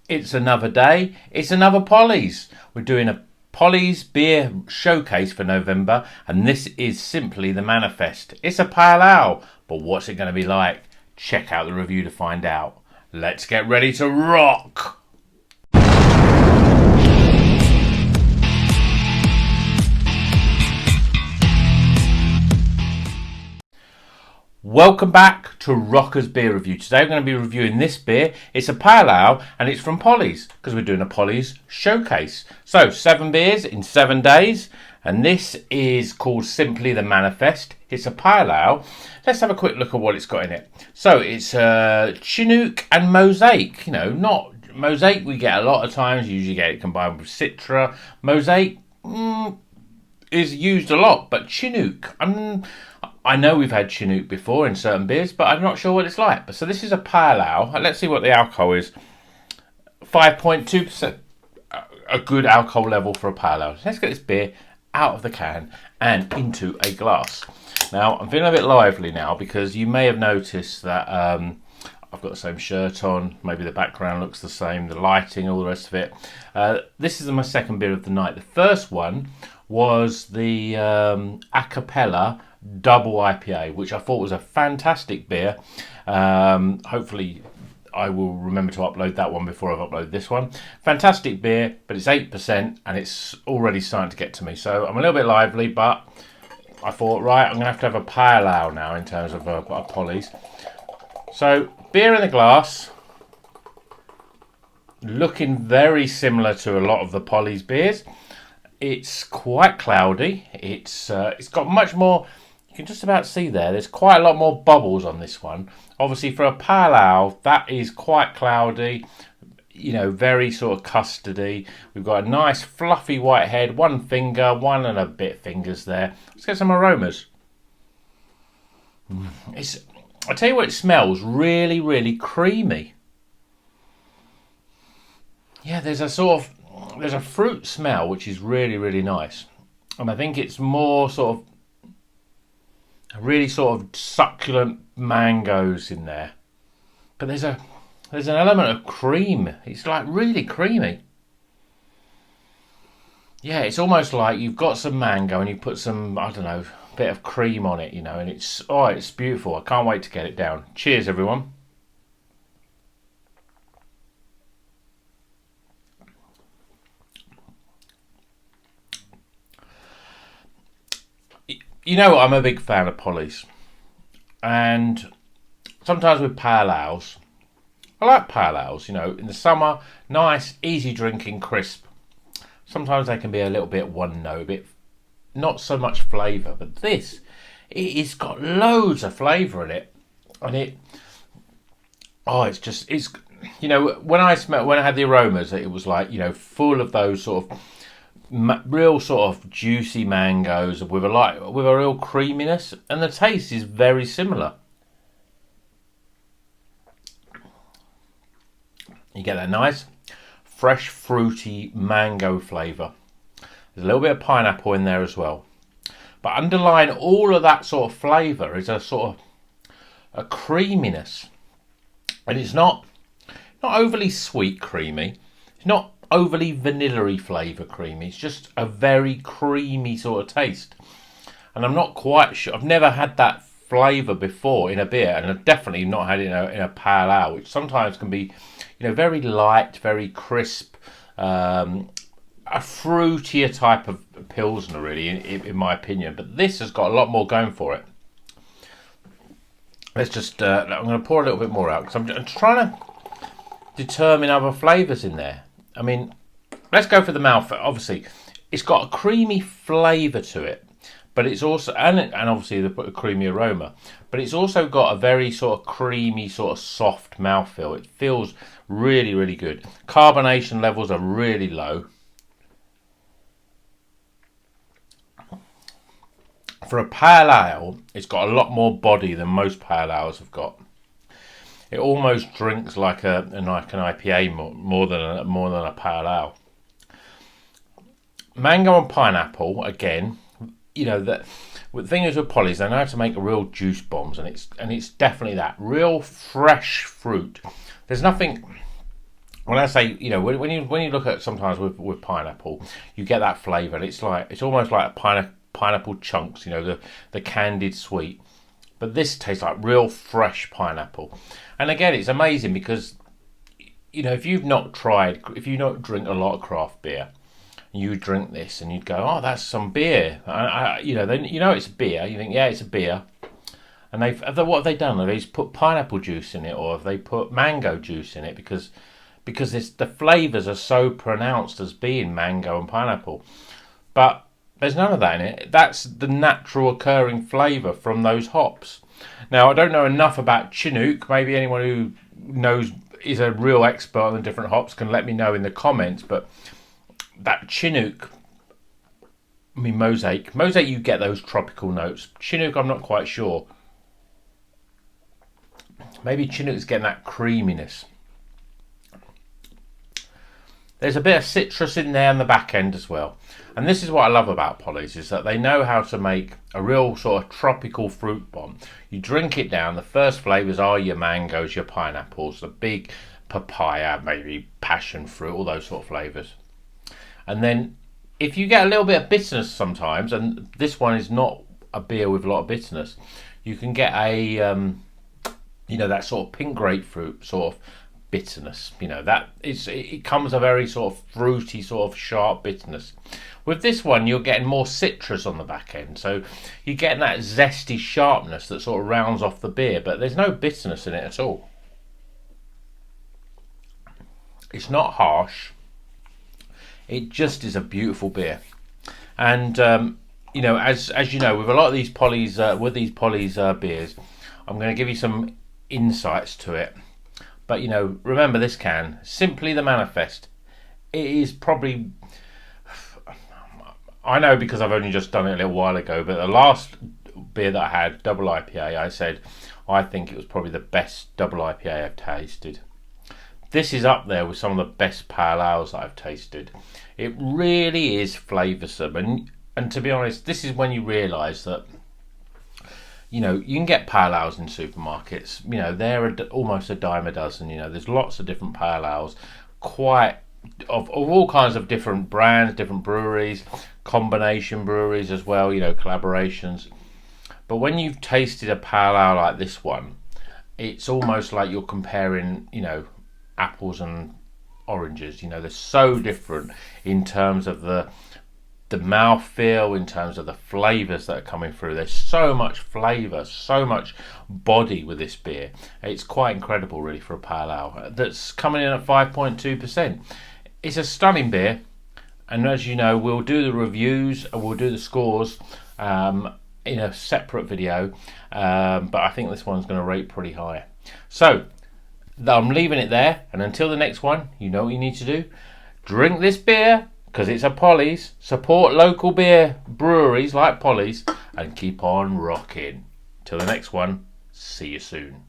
It's another day. It's another Polly's. We're doing a Polly's beer showcase for November, and this is simply the manifest. It's a pale ale, but what's it going to be like? Check out the review to find out. Let's get ready to rock! Welcome back to Rocker's Beer Review. Today we're going to be reviewing this beer. It's a pale ale and it's from Polly's because we're doing a Polly's showcase. So 7 beers in 7 days, and this is called simply the manifest. It's a pale ale. Let's have a quick look at what it's got in it. So it's Chinook and Mosaic. You know, not Mosaic we get a lot of times. You usually get it combined with Citra. Mosaic is used a lot, but Chinook, I know we've had Chinook before in certain beers, but I'm not sure what it's like. So this is a pale ale. Let's see what the alcohol is. 5.2%. A good alcohol level for a pale ale. Let's get this beer out of the can and into a glass. Now, I'm feeling a bit lively now because you may have noticed that I've got the same shirt on. Maybe the background looks the same, the lighting, all the rest of it. This is my second beer of the night. The first one was the Acapella Double IPA, which I thought was a fantastic beer. Hopefully I will remember to upload that one before I've uploaded this one. Fantastic beer, but it's 8% and it's already starting to get to me. So I'm a little bit lively, but I thought, right, I'm going to have a pale ale now in terms of a Polly's. So beer in the glass, looking very similar to a lot of the Polly's beers. It's quite cloudy. It's got much more. You can just about see there's quite a lot more bubbles on this one. Obviously for a pale ale, that is quite cloudy, you know, very sort of custardy. We've got a nice fluffy white head, one and a bit fingers there. Let's get some aromas. I tell you what, it smells really, really creamy. Yeah, there's a fruit smell which is really, really nice. And I think it's more sort of really sort of succulent mangoes in there. But there's an element of cream. It's like really creamy. Yeah, it's almost like you've got some mango and you put some, I don't know, bit of cream on it, you know, and it's beautiful. I can't wait to get it down. Cheers, everyone. You know, I'm a big fan of Polly's, and sometimes with pale ales, I like pale ales, you know, in the summer, nice, easy drinking, crisp. Sometimes they can be a little bit one note, a bit not so much flavour, but it's got loads of flavour in it, and it's you know, when I had the aromas, it was like, you know, full of those sort of real sort of juicy mangoes with a real creaminess, and the taste is very similar. You get that nice fresh fruity mango flavour. There's a little bit of pineapple in there as well, but underlying all of that sort of flavour is a sort of a creaminess, and it's not overly sweet creamy, it's not overly vanilla-y flavour creamy, it's just a very creamy sort of taste. And I'm not quite sure, I've never had that flavour before in a beer, and I've definitely not had it in a pale ale, which sometimes can be, you know, very light, very crisp, a fruitier type of pilsner really, in my opinion. But this has got a lot more going for it. Let's just I'm going to pour a little bit more out because I'm trying to determine other flavours in there. I mean, let's go for the mouth. Obviously, it's got a creamy flavour to it, but it's also, and obviously they put a creamy aroma, but it's also got a very sort of creamy, sort of soft mouthfeel. It feels really, really good. Carbonation levels are really low. For a pale ale, it's got a lot more body than most pale ales have got. It almost drinks like an IPA more than a pale ale. Mango and pineapple, again, you know, the thing is with Polly's, they know how to make real juice bombs, and it's definitely that real fresh fruit. There's nothing when I say, when you look at sometimes with pineapple, you get that flavour, and it's almost like pineapple chunks, the candied sweet. But this tastes like real fresh pineapple. And again, it's amazing because, if you not drink a lot of craft beer, you drink this and you'd go, oh, that's some beer. Then it's a beer. You think, yeah, it's a beer. And what have they done? Have they put pineapple juice in it, or have they put mango juice in it? Because the flavours are so pronounced as being mango and pineapple. But there's none of that in it. That's the natural occurring flavour from those hops. Now, I don't know enough about Chinook. Maybe anyone who knows, is a real expert on the different hops, can let me know in the comments. But that Chinook, Mosaic, you get those tropical notes. Chinook, I'm not quite sure. Maybe Chinook's getting that creaminess. There's a bit of citrus in there on the back end as well. And this is what I love about Polly's, is that they know how to make a real sort of tropical fruit bomb. You drink it down, the first flavours are your mangoes, your pineapples, the big papaya, maybe passion fruit, all those sort of flavours. And then if you get a little bit of bitterness sometimes, and this one is not a beer with a lot of bitterness, you can get a, that sort of pink grapefruit sort of bitterness. It comes a very sort of fruity, sort of sharp bitterness. With this one, you're getting more citrus on the back end, so you're getting that zesty sharpness that sort of rounds off the beer, but there's no bitterness in it at all. It's not harsh. It just is a beautiful beer. And as you know, with a lot of these Polly's beers, I'm going to give you some insights to it. But remember this can, Simply the Manifest. It is probably, I know because I've only just done it a little while ago, but the last beer that I had, double IPA, I said I think it was probably the best double IPA I've tasted. This is up there with some of the best pale ales that I've tasted. It really is flavoursome, and to be honest, this is when you realise that you can get pale ales in supermarkets. They're almost a dime a dozen. There's lots of different pale ales, quite of all kinds of different brands, different breweries, combination breweries as well. Collaborations. But when you've tasted a pale ale like this one, it's almost like you're comparing, apples and oranges. They're so different in terms of the mouthfeel, in terms of the flavours that are coming through. There's so much flavour, so much body with this beer. It's quite incredible, really, for a pale ale that's coming in at 5.2%. It's a stunning beer, and as you know, we'll do the reviews and we'll do the scores in a separate video, but I think this one's going to rate pretty high. So I'm leaving it there, and until the next one, you know what you need to do. Drink this beer, because it's a Polly's. Support local beer breweries like Polly's, and keep on rocking. Till the next one, see you soon.